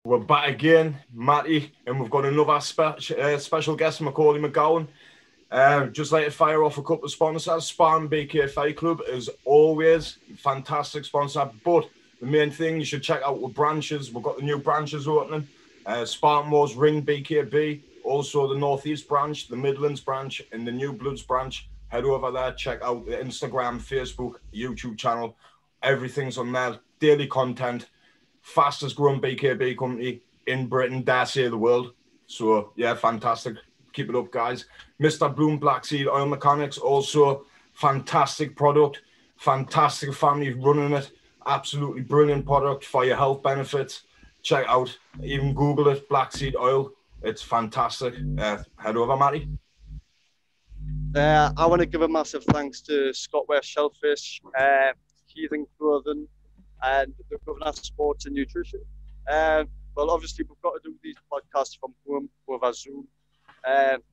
We're back again, Matty, and we've got another special guest, Macauley McGowan. Just like to fire off a couple of sponsors. Spartan BK FightClub is always fantastic sponsor, but the main thing you should check out the branches. We've got the new branches opening. SpartanWars Ring BKB, also the Northeast branch, the Midlands branch, and the New Bloods branch. Head over there, check out the Instagram, Facebook, YouTube channel. Everything's on there. Daily content. Fastest growing BKB company in Britain, dare say the world. So yeah, fantastic. Keep it up, guys. Mr. Bloom Black Seed Oil Mechanics, also fantastic product. Fantastic family running it. Absolutely brilliant product for your health benefits. Check out, even Google it, Black Seed Oil. It's fantastic. Head over, Matty. I want to give a massive thanks to ScotWest Shellfish, Heathen Clothing, and the Governor Sports and Nutrition. Well, obviously, we've got to do these podcasts from home with our Zoom.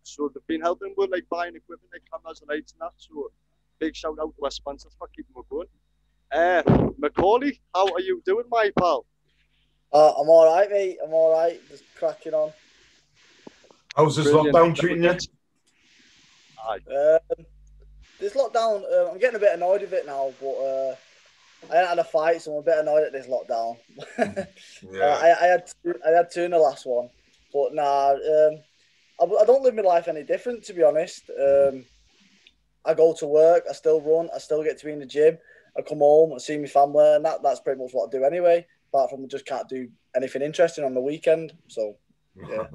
So they've been helping with like buying equipment, like cameras and lights and that. So big shout out to our sponsors for keeping it going. Macauley, how are you doing, my pal? I'm all right, mate. I'm all right. Just cracking on. How's this lockdown treating you? This lockdown, I'm getting a bit annoyed with it now, but I hadn't had a fight, so I'm a bit annoyed at this lockdown. Yeah. I had two in the last one, but nah, I don't live my life any different, to be honest. I go to work, I still run, I still get to be in the gym, I come home and see my family, and that's pretty much what I do anyway, apart from I just can't do anything interesting on the weekend, so yeah.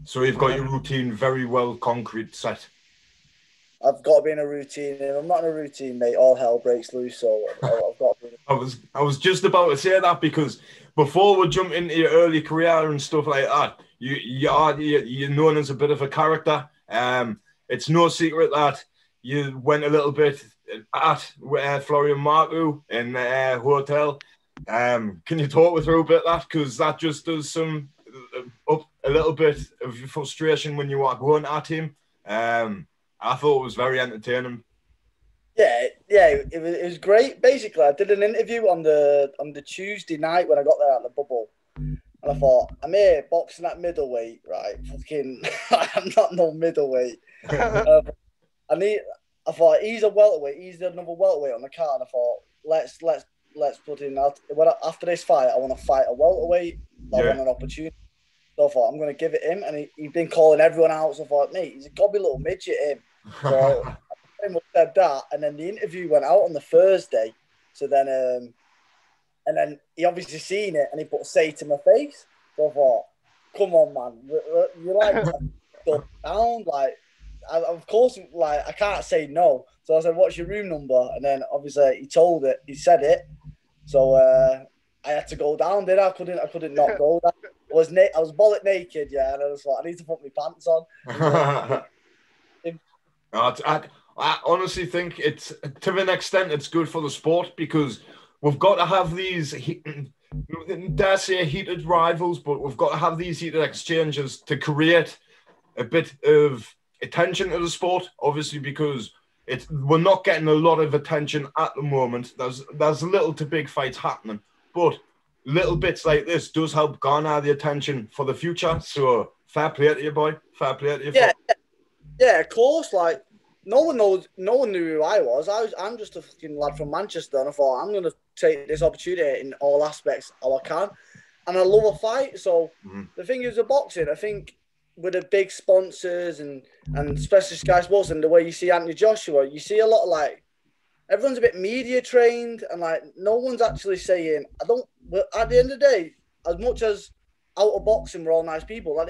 So you've got your routine very well concrete set. I've got to be in a routine. If I'm not in a routine, mate, all hell breaks loose. So I've got to be. I was just about to say that, because before we jump into your early career and stuff like that, you're known as a bit of a character. It's no secret that you went a little bit at Florian Marku in the hotel. Can you talk me through a bit of that? Because that just does some up a little bit of frustration when you are going at him. I thought it was very entertaining. Yeah, it was great. Basically, I did an interview on the Tuesday night when I got there at the bubble, and I thought, I'm here boxing at middleweight, right? Fucking, I'm not no middleweight. I thought he's a welterweight. He's another welterweight on the card. And I thought, let's put in. After this fight, I want to fight a welterweight. I want an opportunity. So I thought, I'm going to give it him, and he'd been calling everyone out. So I thought, mate, he's a gobby little midget, him. So I pretty much said that, and then the interview went out on the Thursday. So then, and then he obviously seen it, and he put "say" to my face. So I thought, come on, man, you're like down, like, of course, like I can't say no. So I said, "What's your room number?" And then obviously he said it. So I had to go down. I couldn't not go down. I was bollock naked, yeah, and I was like, I need to put my pants on. I honestly think it's, to an extent, it's good for the sport, because we've got to have these, dare say, heated rivals, but we've got to have these heated exchanges to create a bit of attention to the sport, obviously, because we're not getting a lot of attention at the moment. There's little to big fights happening, but little bits like this does help garner the attention for the future. So fair play to you, boy. Fair play to you. Yeah, of course. Like, no one knew who I was. I'm just a fucking lad from Manchester, and I thought, I'm going to take this opportunity in all aspects how I can. And I love a fight. So the thing is, with boxing, I think with the big sponsors and especially Sky Sports and the way you see Anthony Joshua, you see a lot of, like, everyone's a bit media trained, and like no one's actually saying, at the end of the day, as much as out of boxing, we're all nice people.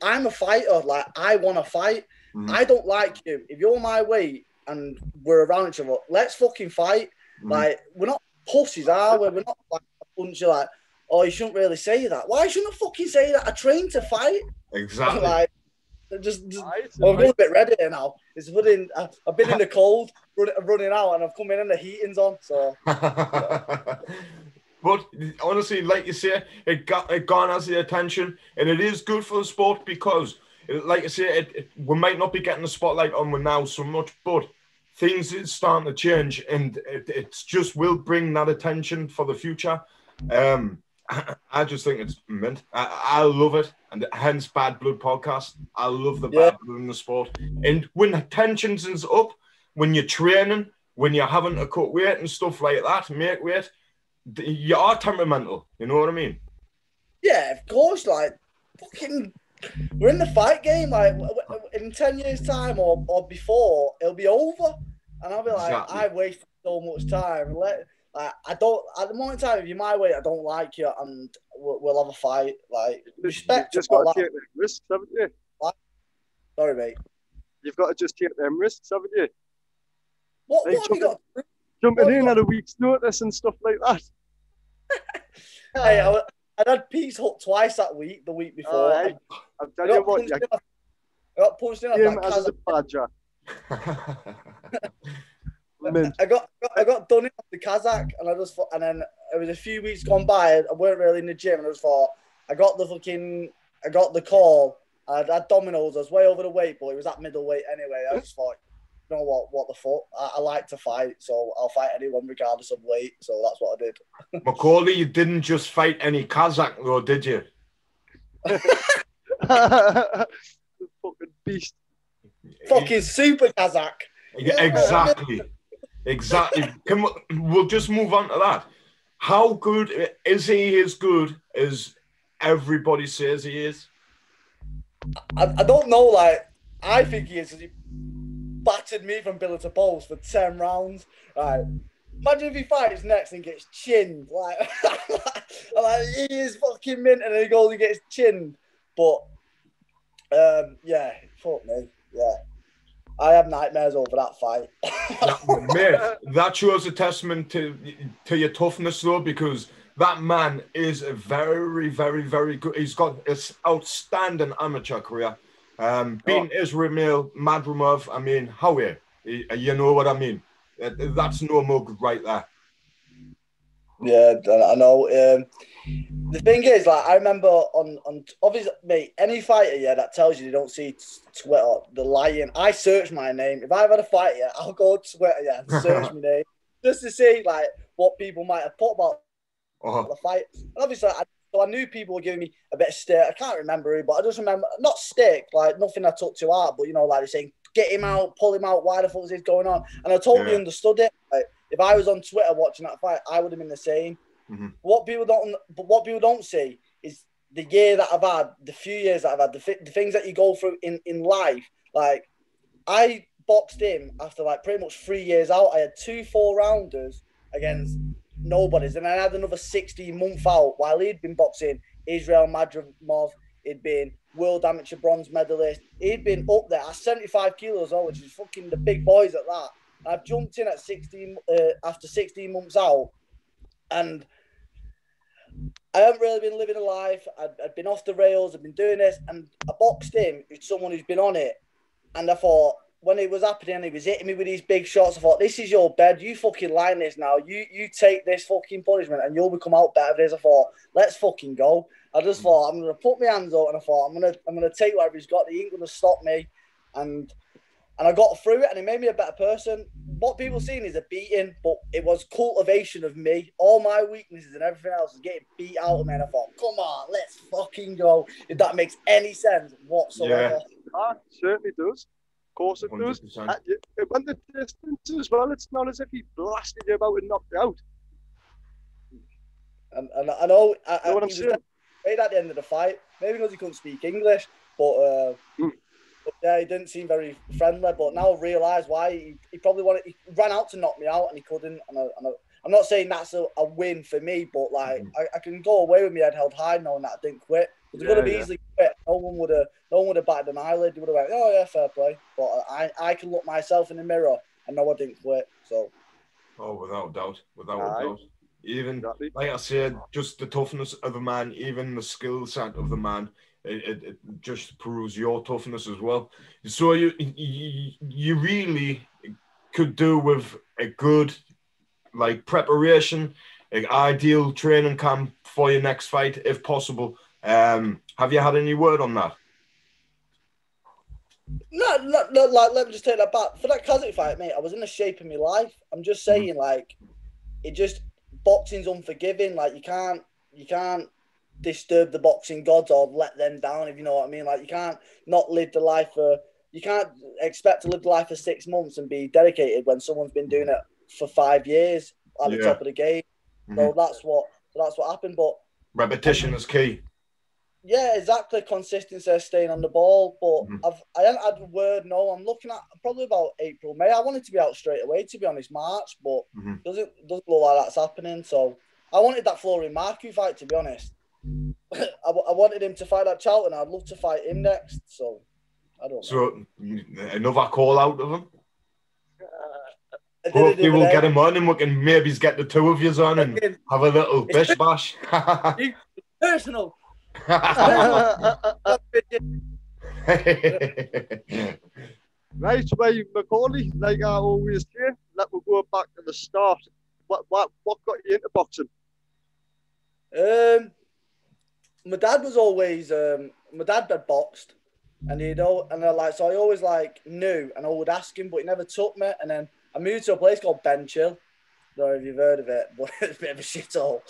I'm a fighter. Like, I want to fight. I don't like you. If you're my weight and we're around each other, let's fucking fight. Like, we're not pussies, are we? We're not like a bunch of like, oh, you shouldn't really say that. Why shouldn't I fucking say that? I trained to fight. Exactly. Like, I'm going a bit ready now. I've been in the cold, running out, and I've come in and the heating's on. So. But honestly, like you say, it garners the attention, and it is good for the sport, because, like I say, we might not be getting the spotlight on now so much, but things is starting to change, and it just will bring that attention for the future. I just think it's mint. I love it, and hence Bad Blood Podcast. I love the bad blood in the sport. And when tensions is up, when you're training, when you're having to cut weight and stuff like that, make weight, you are temperamental. You know what I mean? Yeah, of course. Like, fucking, we're in the fight game. Like, in 10 years' time or before, it'll be over, and I'll be like, exactly. I wasted so much time. I don't, at the moment in time, if you're my weight, I don't like you, and we'll have a fight. Like, respect. You've just got to take them risks, haven't you? What? Sorry, mate. You've got to just take them risks, haven't you? What have you got? Jumping in at a week's notice and stuff like that. Hey, I had Pete's hook twice that week, the week before. Hey, I'll tell you what, I got punched in him as a badger. I got done in off the Kazakh, and then it was a few weeks gone by. I weren't really in the gym, and I just thought I got the call. I had dominoes. I was way over the weight, but it was at middleweight anyway. I just thought, you know what the fuck? I like to fight, so I'll fight anyone regardless of weight. So that's what I did. Macauley, you didn't just fight any Kazakh though, did you? The fucking beast. Fucking super Kazakh. Exactly. Exactly. We'll just move on to that. How good is he? As good as everybody says he is? I don't know. Like, I think he is, because he battered me from pillar to post for 10 rounds. Right. Imagine if he fights next and gets chinned. Like, he is fucking mint, and then he goes and gets chinned. But yeah, fuck me. Yeah. I have nightmares over that fight. Mate, that shows a testament to your toughness, though, because that man is a very, very, very good. He's got an outstanding amateur career. Being Israel Madrimov, I mean, how are you? You know what I mean? That's no mug right there. Yeah, I know. The thing is, like, I remember on obviously, mate, any fighter, that tells you they don't see Twitter, the lying. I search my name. If I've had a fight, I'll go to Twitter, and search my name just to see, like, what people might have put about the fight. And obviously, I knew people were giving me a bit of stick. I can't remember who, but I just remember, not stick, like, nothing I took to heart, but, like, they're saying, get him out, pull him out, why the fuck is this going on? And I totally understood it. Like, if I was on Twitter watching that fight, I would have been the same. Mm-hmm. What people don't see is the year that I've had, the few years that I've had, the things that you go through in life. Like, I boxed him after, like, pretty much 3 years out. I had 2 4-rounders against nobodies, and I had another 16-month out while he'd been boxing Israel Madrimov. He'd been world amateur bronze medalist. He'd been up there at 75 kilos, which is fucking the big boys at that. I've jumped in at 16 after 16 months out, and I haven't really been living a life. I'd been off the rails. I've been doing this, and I boxed him with someone who's been on it. And I thought, when it was happening, he was hitting me with these big shots. I thought, this is your bed. You fucking line this now. You take this fucking punishment, and you'll become out better for this. I thought, let's fucking go. I just thought, I'm gonna put my hands up, and I thought, I'm gonna take whatever he's got. He ain't gonna stop me, and I got through it, and it made me a better person. What people seen is a beating, but it was cultivation of me. All my weaknesses and everything else was getting beat out of me, and I thought, come on, let's fucking go. If that makes any sense whatsoever. Yeah, it certainly does. Of course it 100%. Does. It went the distance as well. It's not as if he blasted you about and knocked you out. And I know, you know what I'm saying? Right at the end of the fight, maybe because he couldn't speak English, but yeah, he didn't seem very friendly. But now I realise why he probably he ran out to knock me out and he couldn't. And I'm not saying that's a win for me, but like I can go away with my head held high knowing that I didn't quit. If it would have easily quit, no one would have batted an eyelid. They would have went, oh yeah, fair play. But I can look myself in the mirror and know I didn't quit. So. Oh, without doubt. Even, like I said, just the toughness of a man, even the skill set of the man, it just proves your toughness as well. So you really could do with a good, like, preparation, an ideal training camp for your next fight, if possible. Have you had any word on that? No, like, let me just take that back. For that Kazakh fight, mate, I was in the shape of my life. I'm just saying, like, it just... Boxing's unforgiving. Like, you can't disturb the boxing gods or let them down, if you know what I mean. Like, you can't not live the life for. You can't expect to live the life for 6 months and be dedicated when someone's been doing it for 5 years at the top of the game. So that's what happened. But repetition is key. Yeah, exactly. Consistency, staying on the ball. But I haven't had a word. No, I'm looking at probably about April, May. I wanted to be out straight away, to be honest, March, but doesn't look like that's happening. So I wanted that Florian Marku fight, to be honest. I wanted him to fight at Charlton. I'd love to fight him next. So I don't know. So another call out of him. Hopefully we'll get him on and we can maybe get the two of you on and have a little bish bash. Personal. Right, well, Macauley, like I always say, let me go back to the start. What got you into boxing? My dad was always my dad had boxed, and so I always knew, and I would ask him, but he never took me. And then I moved to a place called Ben Chill. I don't know if you've heard of it, but it's a bit of a shithole.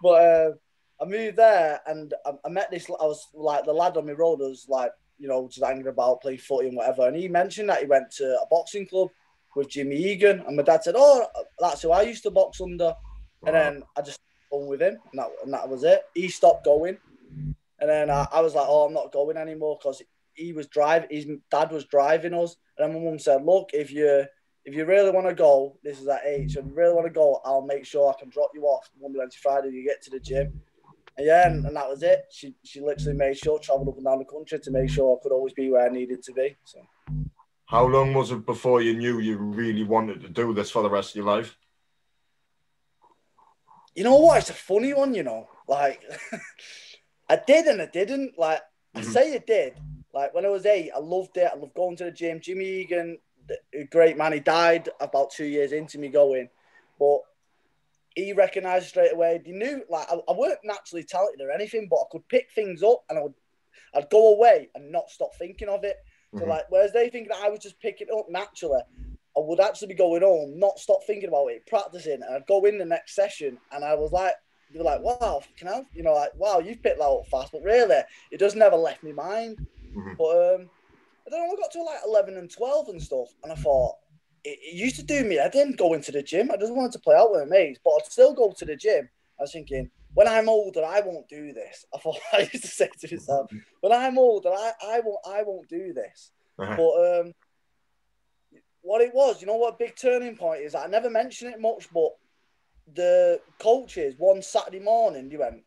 But I moved there, and I met this. I was like, the lad on my road was like, just hanging about, playing footy and whatever. And he mentioned that he went to a boxing club with Jimmy Egan, and my dad said, "Oh, that's who I used to box under." And then I just went with him, and that was it. He stopped going, and then I was like, "Oh, I'm not going anymore," because he was driving. His dad was driving us, and then my mum said, "Look, if you really want to go, this is at 8. So if you really want to go, I'll make sure I can drop you off Monday, Wednesday, Friday. You get to the gym." And yeah, and that was it. She literally made sure, travelled up and down the country to make sure I could always be where I needed to be. So, how long was it before you knew you really wanted to do this for the rest of your life? You know what? It's a funny one, Like, I did and I didn't. Like, I say I did. Like, when I was 8, I loved it. I loved going to the gym. Jimmy Egan, a great man. He died about 2 years into me going. But he recognised straight away. He knew, like, I weren't naturally talented or anything, but I could pick things up and I'd go away and not stop thinking of it. So, like, whereas they think that I was just picking it up naturally, I would actually be going home, not stop thinking about it, practicing, and I'd go in the next session, and I was like, you were like, wow, like, wow, you've picked that up fast, but really, it just never left my mind. But I don't know, I got to like 11 and 12 and stuff, and I thought, it used to do me. I didn't go into the gym. I just wanted to play out with my mates, but I'd still go to the gym. I was thinking, when I'm older, I won't do this. I thought, I used to say to myself, when I'm older, I won't do this. But what it was, what a big turning point is? I never mention it much, but the coaches, one Saturday morning, they went,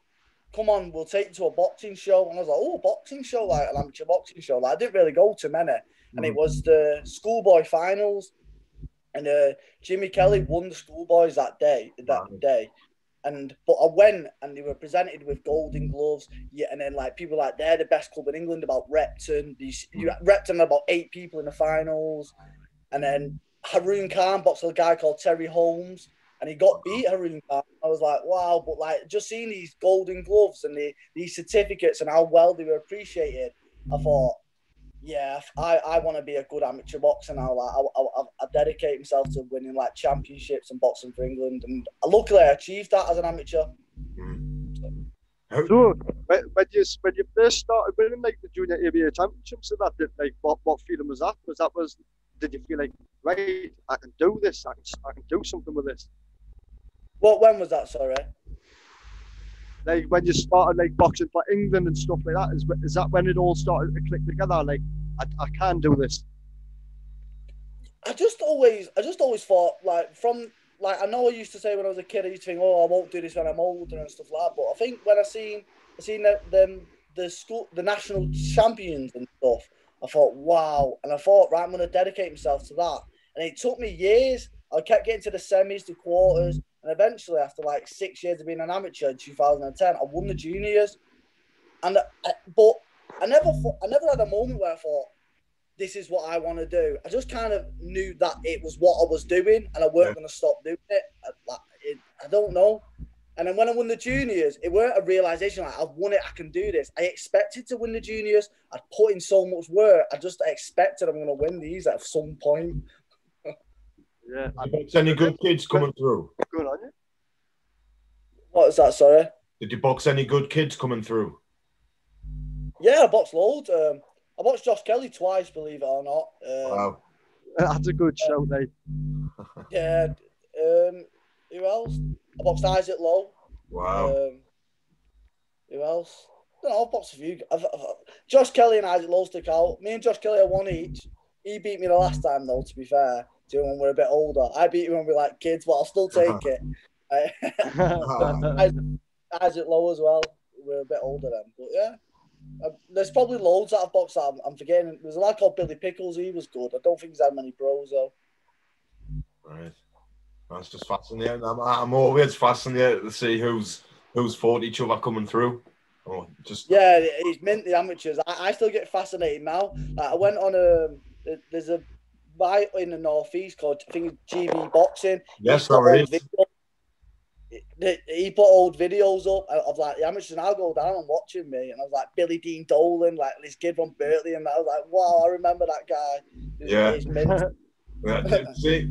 "Come on, we'll take you to a boxing show." And I was like, "Oh, a boxing show, like an amateur boxing show." Like, I didn't really go to many. And it was the schoolboy finals. And Jimmy Kelly won the schoolboys that day. But I went, and they were presented with golden gloves. Yeah, and then like people like, they're the best club in England, about Repton. Repton had about 8 people in the finals. And then Haroon Khan boxed with a guy called Terry Holmes, and he got beat Haroon Khan. I was like, wow. But like, just seeing these golden gloves and these certificates and how well they were appreciated, I thought, yeah, I want to be a good amateur boxer now. Like, I dedicate myself to winning like championships and boxing for England, and luckily I achieved that as an amateur. So when you first started winning like the junior ABA championships, and that, like what feeling was that? Did you feel like, right, I can do this? I can do something with this? When was that? Sorry. Like when you started like boxing for England and stuff like that, is that when it all started to click together? Like, I can do this. I just always thought, like, from like, I know I used to say when I was a kid, I used to think, oh, I won't do this when I'm older and stuff like that. But I think when I seen the national champions and stuff, I thought, wow. And I thought, right, I'm going to dedicate myself to that. And it took me years. I kept getting to the semis, the quarters. And eventually, after like 6 years of being an amateur in 2010, I won the juniors. But I never had a moment where I thought, this is what I want to do. I just kind of knew that it was what I was doing, and I weren't going to stop doing it. I don't know. And then when I won the juniors, it weren't a realization like, I've won it, I can do this. I expected to win the juniors. I'd put in so much work. I just expected I'm going to win these at some point. Yeah. Any good kids coming through? Good on you. What is that, sorry? Did you box any good kids coming through? Yeah, I boxed loads. I boxed Josh Kelly twice, believe it or not. Wow. That's a good shout, mate. Yeah. Who else? I boxed Isaac Lowe. Wow. Who else? I don't know, I've boxed a few. Josh Kelly and Isaac Lowe stick out. Me and Josh Kelly are one each. He beat me the last time, though, to be fair, to when we're a bit older. I beat him when we were like kids, but I'll still take it. Isaac Lowe as well. We're a bit older then. But yeah, there's probably loads that I've boxed that I'm forgetting. There's a lad called Billy Pickles. He was good. I don't think he's had many pros, though. Right. That's just fascinating. I'm always fascinated to see who's fought each other coming through. Oh, just yeah, he's mint the amateurs. I still get fascinated now. I went on there's a fight in the northeast called, I think, GB Boxing. Yes, sorry. He put old videos up of like the amateurs, and I'll go down and watching me, and I was like Billy Dean Dolan, like this kid from Berkeley, and I was like, wow, I remember that guy. He's mint. See,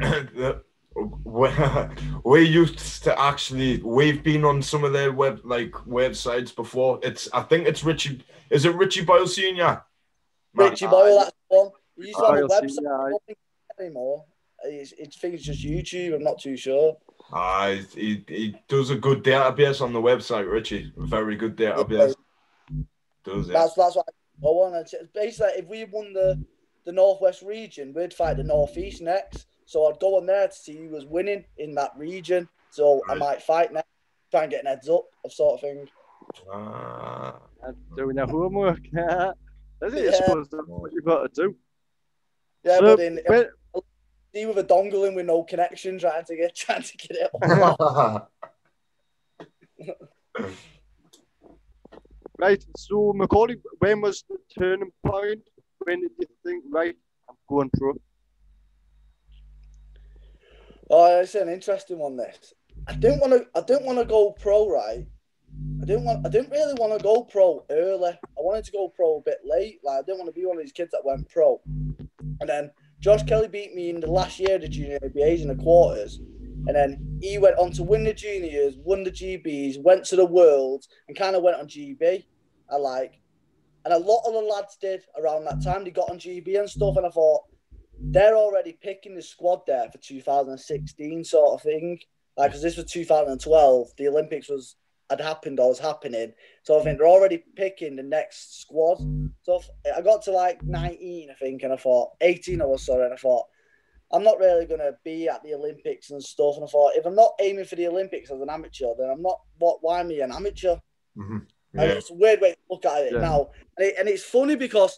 we used to we've been on some of their websites before. I think it's Richie. Is it Richie Boyle Senior? Richie Boyle, that's the one. He used to have a website. I don't think anymore. I think it's just YouTube. I'm not too sure. He does a good database on the website, Richie. A very good database. Does it? That's what I want. Basically, if we won the Northwest region, we'd fight the Northeast next. So I'd go on there to see who was winning in that region. So right. I might fight next, try and get an heads up, sort of thing. Doing your homework. That's what you've got to do. Yeah, so, but see with a dongle in with no connection, trying to get it on. Right. So Macauley, when was the turning point? When did you think, right, I'm going pro? Oh, it's an interesting one. This I didn't want to go pro, right? I didn't really want to go pro early. I wanted to go pro a bit late. Like I didn't want to be one of these kids that went pro. And then Josh Kelly beat me in the last year of the junior ABAs in the quarters. And then he went on to win the juniors, won the GBs, went to the worlds, and kind of went on GB. And a lot of the lads did around that time. They got on GB and stuff, and I thought, they're already picking the squad there for 2016 sort of thing. Like, because this was 2012, the Olympics had happened or was happening. So I think they're already picking the next squad. So I got to like 19, I think, and I thought, 18 I was, sorry, and I thought, I'm not really going to be at the Olympics and stuff. And I thought, if I'm not aiming for the Olympics as an amateur, then I'm not, why am I an amateur? Mm-hmm. Yeah. And it's a weird way to look at it now. And it's funny because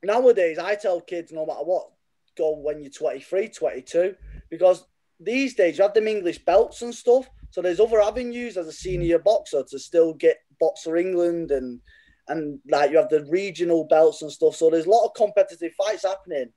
nowadays I tell kids, no matter what, go when you're 23, 22, because these days you have them English belts and stuff. So there's other avenues as a senior boxer to still get Boxer England and like you have the regional belts and stuff. So there's a lot of competitive fights happening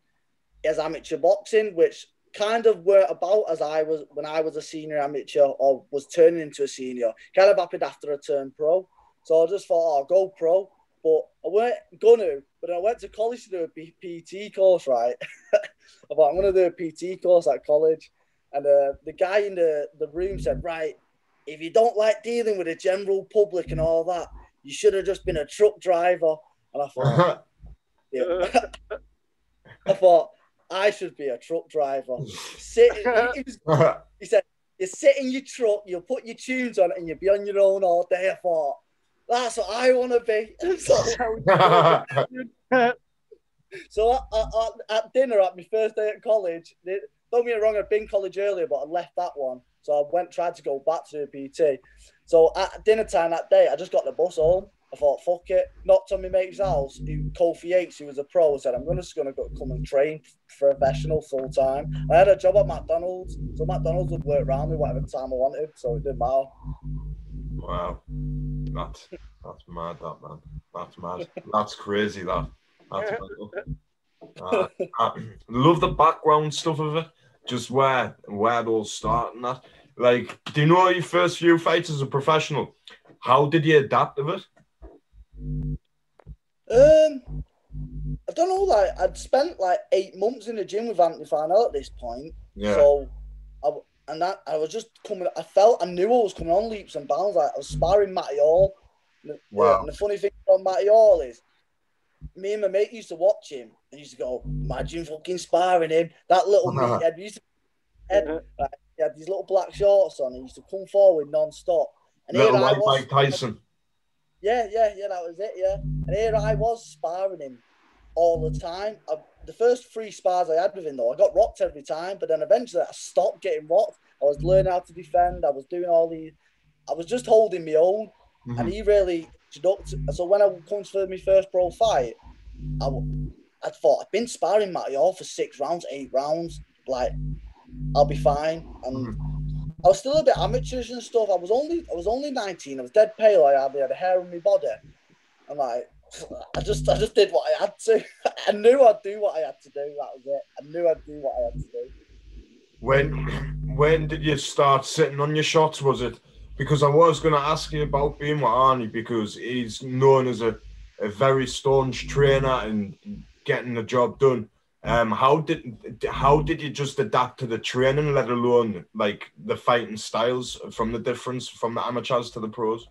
as amateur boxing, which kind of were about as I was when I was a senior amateur or was turning into a senior. Kind of happened after I turned pro. So I just thought, I'll go pro. But I weren't going to. But I went to college to do a PT course, right? I thought, I'm going to do a PT course at college. And the guy in the room said, right, if you don't like dealing with the general public and all that, you should have just been a truck driver. And I thought, I should be a truck driver. He said, you sit in your truck, you'll put your tunes on it, and you'll be on your own all day. I thought, that's what I want to be. So at dinner at my first day at college, don't get me wrong, I'd been college earlier, but I left that one. So I tried to go back to the PT. So at dinner time that day, I just got the bus home. I thought, fuck it. Knocked on my mate's house, Kofi Yates, who was a pro, said, I'm just going to go come and train professional full time. I had a job at McDonald's, so McDonald's would work around me whatever time I wanted, so it didn't matter. Wow. That's mad, that, man. That's mad. That's crazy, that. That's mad. I love the background stuff of it, just where it all started and that. Like, do you know your first few fights as a professional? How did you adapt to it? I don't know, like, I'd spent like 8 months in the gym with Anthony Farnell at this point. Yeah. So And that I was just coming. I knew I was coming on leaps and bounds. Like I was sparring Matty Hall. Wow. And the funny thing about Matty Hall is, me and my mate used to watch him and used to go, imagine fucking sparring him. That little meathead. We used to he had these little black shorts on. He used to come forward non-stop. And Little here I white was, Mike Tyson. Yeah, that was it, yeah. And here I was sparring him all the time. The first 3 spars I had with him, though, I got rocked every time, but then eventually I stopped getting rocked. I was learning how to defend. I was doing all these. I was just holding my own, and he really deducted. So when I come for my first pro fight, I thought, I've been sparring Matty Hall for 6 rounds, 8 rounds. Like, I'll be fine. And I was still a bit amateurish and stuff. I was only 19. I was dead pale. I had a hair on my body. And like, I just did what I had to. I knew I'd do what I had to do. That was it. I knew I'd do what I had to do. When did you start sitting on your shots? Was it because I was going to ask you about being with Arnie, because he's known as a very staunch trainer and getting the job done. How did you just adapt to the training, let alone like the fighting styles, from the difference from the amateurs to the pros?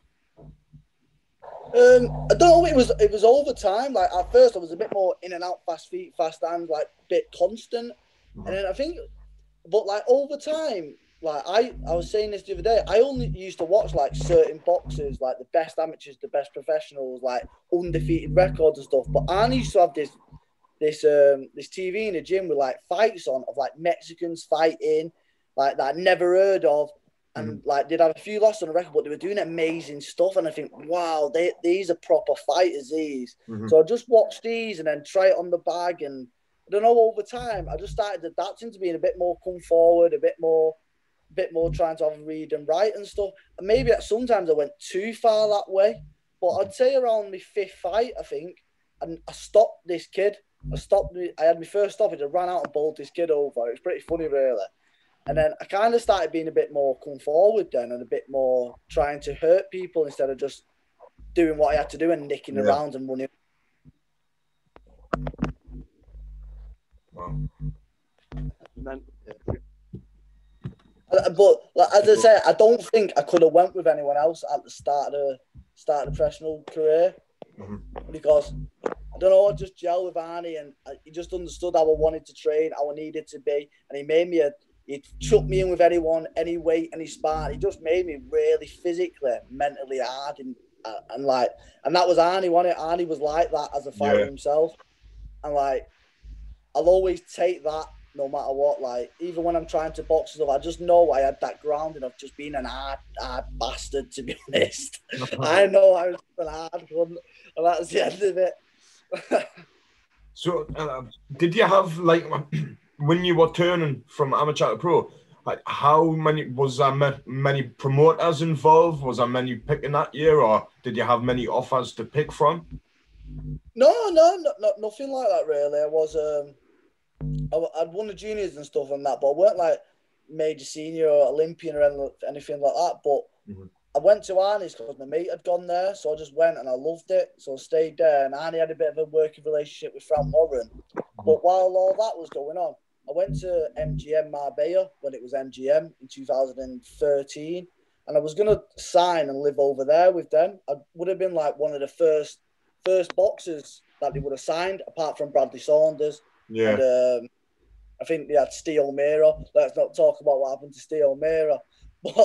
I don't know. It was over time. Like at first, I was a bit more in and out, fast feet, fast hands, like a bit constant. And then I think, but like over time, like I was saying this the other day, I only used to watch like certain boxers, like the best amateurs, the best professionals, like undefeated records and stuff. But Arnie used to have this TV in the gym with like fights on of like Mexicans fighting, like that I'd never heard of. And like they'd have a few losses on the record, but they were doing amazing stuff. And I think, wow, these are proper fighters, these. So I just watched these and then try it on the bag. And I don't know, over time, I just started adapting to being a bit more come forward, a bit more trying to have a read and write and stuff. And maybe sometimes I went too far that way. But I'd say around my 5th fight, I think, and I stopped this kid. I had my first stoppage. I ran out and bowled this kid over. It was pretty funny, really. And then I kind of started being a bit more come forward then, and a bit more trying to hurt people instead of just doing what I had to do and nicking around and running. Wow. But like, as I say, I don't think I could have went with anyone else at the start of the professional career, because I don't know, I just gelled with Arnie, and he just understood how I wanted to train, how I needed to be, and he made me he'd chuck me in with anyone, any weight, any spar. He just made me really physically, mentally hard, and that was Arnie, wasn't it? Arnie was like that as a fighter himself, and like I'll always take that no matter what. Like even when I'm trying to box stuff, I just know I had that grounding of just being an hard bastard. To be honest, I know I was an hard one, and that's the end of it. So, did you have like? When you were turning from amateur to pro, like how many was there many promoters involved? Was there many picking that year, or did you have many offers to pick from? No, nothing like that really. I was I'd won the juniors and stuff and that, but I weren't like major senior or Olympian or anything like that. But I went to Arnie's because my mate had gone there, so I just went and I loved it. So I stayed there, and Arnie had a bit of a working relationship with Frank Warren. But while all that was going on, I went to MGM Marbella when it was MGM in 2013, and I was going to sign and live over there with them. I would have been like one of the first boxers that they would have signed, apart from Bradley Saunders. Yeah. And I think they had Steve Mera. Let's not talk about what happened to Steve Mera. But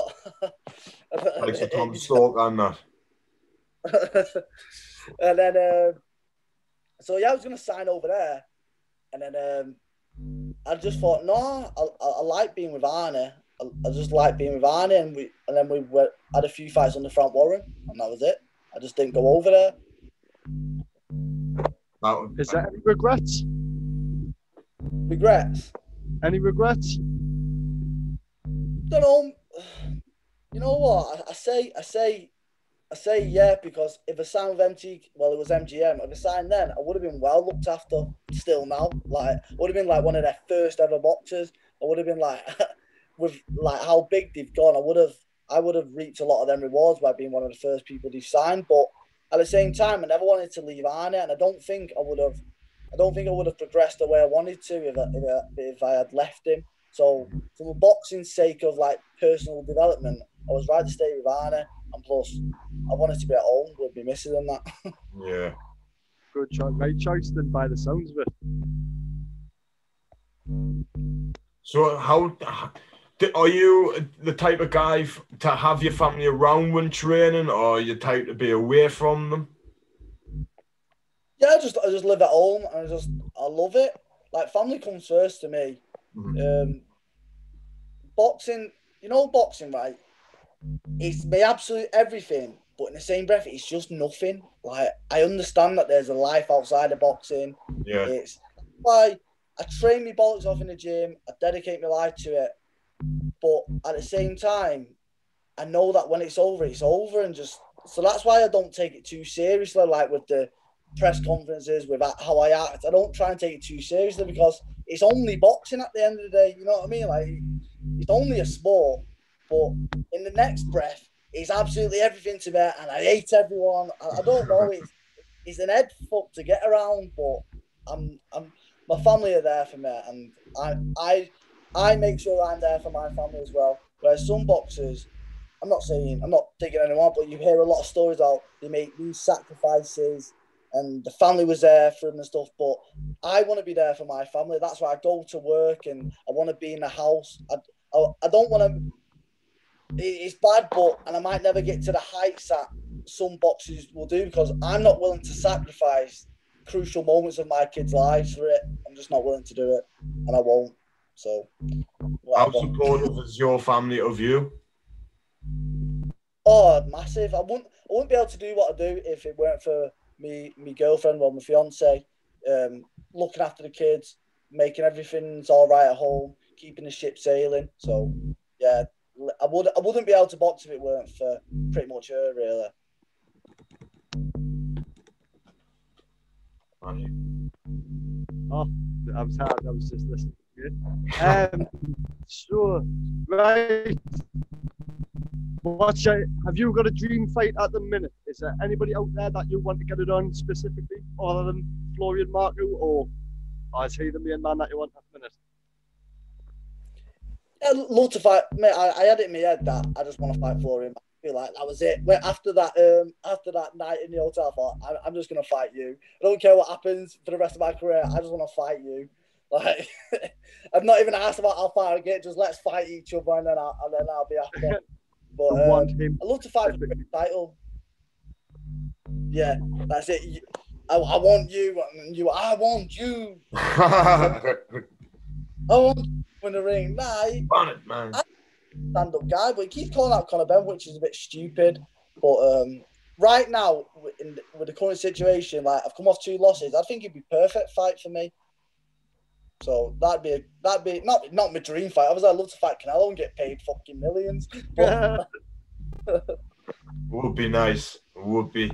like the Tom Stalk and that. And then, so yeah, I was going to sign over there, and then I just thought, no, I like being with Arnie. I just like being with Arnie, and then we had a few fights under Frank Warren, and that was it. I just didn't go over there. Is there any regrets? Regrets? Any regrets? Don't know. You know what? I say yeah, because if I signed with it was MGM. If I signed then, I would have been well looked after still now. Like, I would have been like one of their first ever boxers. I would have been like, with like how big they've gone, I would have reaped a lot of them rewards by being one of the first people they signed. But at the same time, I never wanted to leave Arnie, and I don't think I would have progressed the way I wanted to if I had left him. So for the boxing's sake of like personal development, I was right to stay with Arnie, and plus I wanted to be at home with my missus and that. Yeah. Good choice, right choice then, by the sounds of it. So are you the type of guy to have your family around when training, or are you type to be away from them? Yeah, I just live at home, and I love it. Like, family comes first to me. Boxing, boxing, right? It's my absolute everything, but in the same breath, it's just nothing. Like, I understand that there's a life outside of boxing. Yeah. It's why I train my bollocks off in the gym. I dedicate my life to it. But at the same time, I know that when it's over, and so that's why I don't take it too seriously. Like with the press conferences, with how I act, I don't try and take it too seriously because it's only boxing at the end of the day. You know what I mean? Like, it's only a sport, but in the next breath, it's absolutely everything to me, and I hate everyone. I don't know. It's an head fuck to get around, but my family are there for me, and I make sure I'm there for my family as well. Whereas some boxers, I'm not digging anyone, but you hear a lot of stories out. They make these sacrifices, and the family was there for them and stuff. But I want to be there for my family. That's why I go to work, and I want to be in the house. I don't want to. It's bad, and I might never get to the heights that some boxers will do because I'm not willing to sacrifice crucial moments of my kids' lives for it. I'm just not willing to do it, and I won't. So, how supportive is your family of you? Oh, massive! I wouldn't be able to do what I do if it weren't for me, my girlfriend, my fiance, looking after the kids, making everything's all right at home, keeping the ship sailing. So, yeah, I wouldn't be able to box if it weren't for pretty much her, really. Oh, I was hard. I was just listening. So, right. Have you got a dream fight at the minute? Is there anybody out there that you want to get it on specifically, other than Florian Marku, or is he the main man that you want at the minute? I'd love to fight. Mate, I had it in my head that I just want to fight Florian. I feel like that was it. After that night in the hotel, I thought I'm just gonna fight you. I don't care what happens for the rest of my career. I just want to fight you. Like, I've not even asked about how far I get. Just let's fight each other, and then I'll be happy. But I love to fight for the title. Yeah, that's it. I want you, and you. I want you. I want you in the ring. Nah, On it, man. Stand-up guy, but he keeps calling out Conor Ben, which is a bit stupid. But right now, with the current situation, like I've come off 2 losses, I think it'd be perfect fight for me. So that'd be not my dream fight. Obviously, I'd love to fight Canelo and get paid fucking millions. But would be nice. Would be.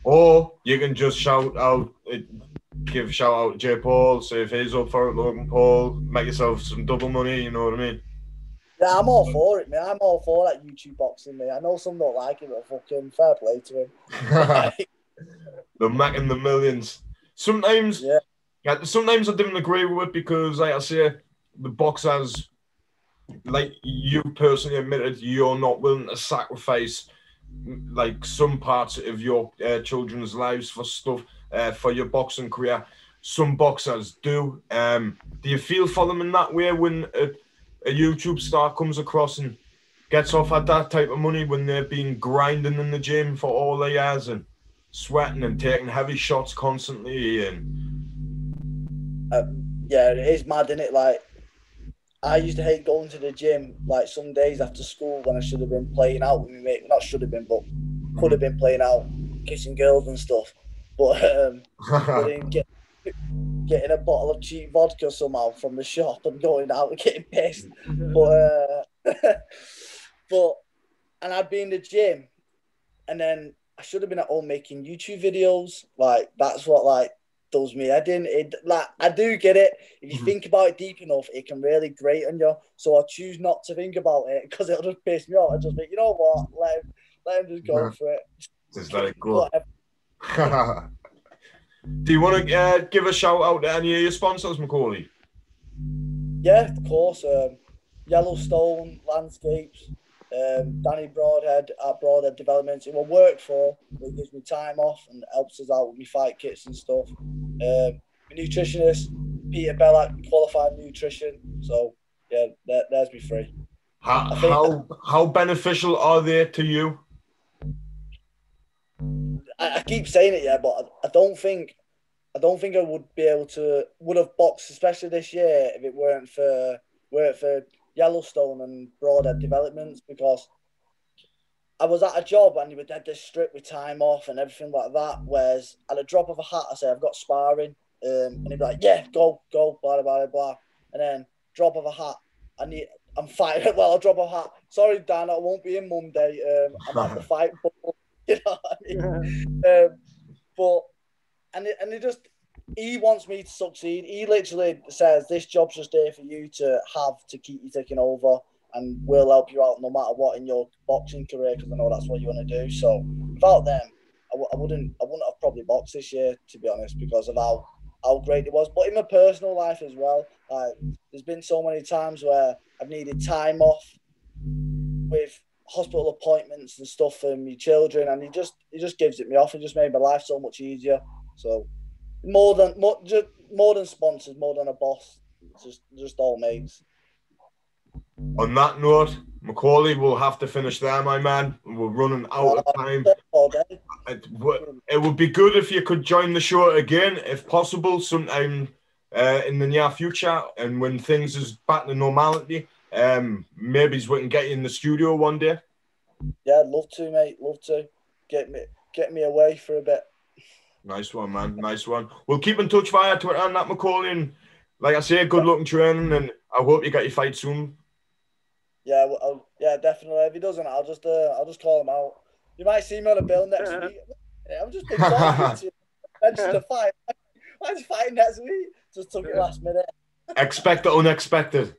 Or you can just give a shout out to Jay Paul, see if he's up for it, Logan Paul, make yourself some double money, you know what I mean? Yeah, I'm all for it, man. I'm all for that YouTube boxing, man. I know some don't like it, but fucking fair play to him. They're making the millions. Sometimes I didn't agree with it because, like I say, the boxers, like you personally admitted, you're not willing to sacrifice like some parts of your children's lives for stuff for your boxing career. Some boxers do. Do you feel for them in that way when a YouTube star comes across and gets off at that type of money when they've been grinding in the gym for all the years and sweating and taking heavy shots constantly? And yeah, it is mad, isn't it? Like, I used to hate going to the gym, like some days after school when I should have been playing out with my mate. Not should have been, but could have been playing out, kissing girls and stuff. But getting a bottle of cheap vodka somehow from the shop and going out and getting pissed. But and I'd be in the gym, and then I should have been at home making YouTube videos. Like, that's what does me head in. I do get it. If you think about it deep enough, it can really grate on you. So I choose not to think about it because it'll just piss me off. I just think, you know what, let him just go for it. Just let it go. Do you want to give a shout out to any of your sponsors, Macauley? Yeah, of course. Yellowstone Landscapes, Danny Broadhead at Broadhead Developments. It will work for. It gives me time off and helps us out with my fight kits and stuff. My nutritionist, Peter Bellack, qualified nutrition. So yeah, there's me free. How beneficial are they to you? I keep saying it, yeah, but I don't think I would have boxed, especially this year, if it weren't for Yellowstone and Broadhead Developments, because I was at a job and you were dead strict with time off and everything like that. Whereas at a drop of a hat, I say I've got sparring, and he'd be like, "Yeah, go, blah blah blah blah," and then drop of a hat, I'm fighting. Well, I'll drop a hat. Sorry, Dan, I won't be in Monday. I'm at the fight bubble. You know what I mean? He wants me to succeed. He literally says, this job's just there for you to keep you taking over, and we'll help you out no matter what in your boxing career, because I know that's what you want to do. So without them, I wouldn't have probably boxed this year, to be honest, because of how great it was. But in my personal life as well, like, there's been so many times where I've needed time off with hospital appointments and stuff for my children, and he just gives it me off. It just made my life so much easier. So more than sponsors, more than a boss, it's just all mates. On that note, Macauley, we'll have to finish there, my man. We're running out of time. It would be good if you could join the show again, if possible, sometime in the near future, and when things is back to normality. Maybe we can get you in the studio one day. Yeah, I'd love to, mate. Love to get me away for a bit. Nice one, man. Nice one. We'll keep in touch via Twitter and that, Macauley. And like I say, good luck in training, and I hope you get your fight soon. Yeah, yeah, definitely. If he doesn't, I'll just call him out. You might see me on a bill next week. Yeah, I'm just been talking to you. Mentioned a fight. Why's fighting next week? Just took it last minute. Expect the unexpected.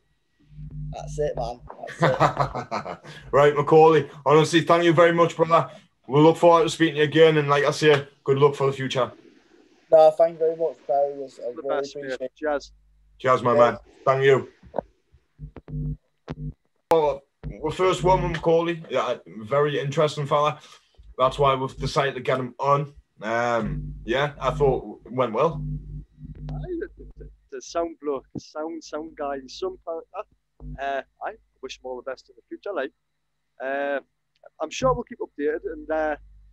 That's it, man. That's it. Right, Macauley. Honestly, thank you very much, brother. We'll look forward to speaking to you again. And like I say, good luck for the future. No, thank you very much, Barry. I really appreciate it. Cheers. Cheers, my man. Thank you. Well, first one with Macauley. Yeah, very interesting fella. That's why we've decided to get him on. Yeah, I thought it went well. The sound bloke, the sound guy, some character. I wish him all the best in the future. Like, I'm sure we'll keep updated, and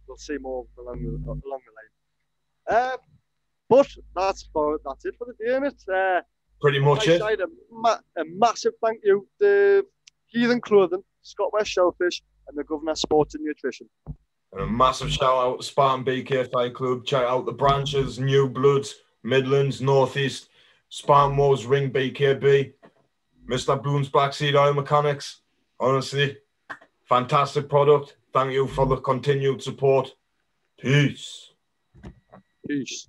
we'll see more along the line. But that's it for the day, mate. Pretty much it. A massive thank you to Meehan Clothing, ScotWest Shellfish, and the Governor Sports and Nutrition. And a massive shout out to Spartan BK FightClub. Check out the branches: New Bloods, Midlands, Northeast, SpartanWars, Ring BKB, Mr. Bloom's Black Seed Oil Mechanics. Honestly, fantastic product. Thank you for the continued support. Peace. Peace.